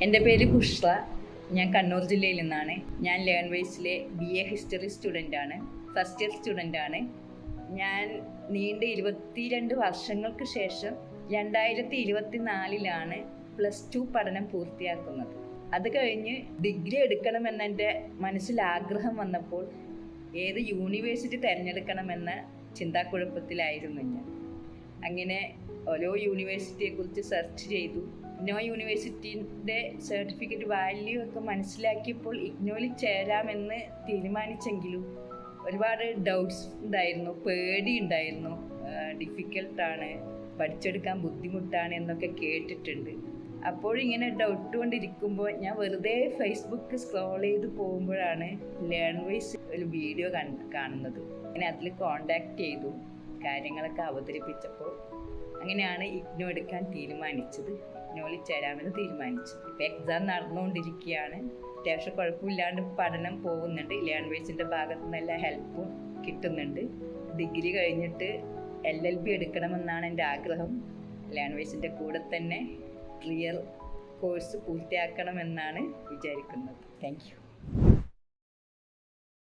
എൻ്റെ പേര് പുഷ്പ. ഞാൻ കണ്ണൂർ ജില്ലയിൽ നിന്നാണ്. ഞാൻ ലേൺവേസിലെ BA ഹിസ്റ്ററി സ്റ്റുഡൻ്റാണ്. ഫസ്റ്റ് ഇയർ സ്റ്റുഡൻ്റാണ്. ഞാൻ നീണ്ട 22 വർഷങ്ങൾക്ക് ശേഷം 2024 +2 പഠനം പൂർത്തിയാക്കുന്നത്. അത് കഴിഞ്ഞ് ഡിഗ്രി എടുക്കണമെന്നെൻ്റെ മനസ്സിൽ ആഗ്രഹം വന്നപ്പോൾ ഏത് യൂണിവേഴ്സിറ്റി തിരഞ്ഞെടുക്കണമെന്ന ചിന്താക്കുഴപ്പത്തിലായിരുന്നു ഞാൻ. അങ്ങനെ ഓരോ യൂണിവേഴ്സിറ്റിയെക്കുറിച്ച് സെർച്ച് ചെയ്തു. ഇഗ്നോ യൂണിവേഴ്സിറ്റിൻ്റെ സർട്ടിഫിക്കറ്റ് വാല്യൂ ഒക്കെ മനസ്സിലാക്കിയപ്പോൾ ഇഗ്നോയിൽ ചേരാമെന്ന് തീരുമാനിച്ചെങ്കിലും ഒരുപാട് ഡൗട്ട്സ് ഉണ്ടായിരുന്നു, പേടി ഉണ്ടായിരുന്നു. ഡിഫിക്കൽട്ടാണ്, പഠിച്ചെടുക്കാൻ ബുദ്ധിമുട്ടാണ് എന്നൊക്കെ കേട്ടിട്ടുണ്ട്. അപ്പോഴിങ്ങനെ ഡൗട്ട് കൊണ്ടിരിക്കുമ്പോൾ ഞാൻ വെറുതെ ഫേസ്ബുക്ക് സ്ക്രോൾ ചെയ്ത് പോകുമ്പോഴാണ് ലേൺവേസ് ഒരു വീഡിയോ കാണുന്നത്. അങ്ങനെ അതിൽ കോണ്ടാക്ട് ചെയ്തു, കാര്യങ്ങളൊക്കെ അവതരിപ്പിച്ചപ്പോൾ അങ്ങനെയാണ് ഇഗ്നോ എടുക്കാൻ തീരുമാനിച്ചത്. ഇഗ്നോയിൽ ചേരാമെന്ന് തീരുമാനിച്ചു. ഇപ്പോൾ എക്സാം നടന്നുകൊണ്ടിരിക്കുകയാണ്. അത്യാവശ്യം കുഴപ്പമില്ലാണ്ട് പഠനം പോകുന്നുണ്ട്. ലേൺവേസിൻ്റെ ഭാഗത്തു നിന്ന് എല്ലാ ഹെൽപ്പും കിട്ടുന്നുണ്ട്. ഡിഗ്രി കഴിഞ്ഞിട്ട് LLB എടുക്കണമെന്നാണ് എൻ്റെ ആഗ്രഹം. ലേൺവേസിൻ്റെ കൂടെ തന്നെ ക്ലിയർ കോഴ്സ് പൂർത്തിയാക്കണമെന്നാണ് വിചാരിക്കുന്നത്. Thank you.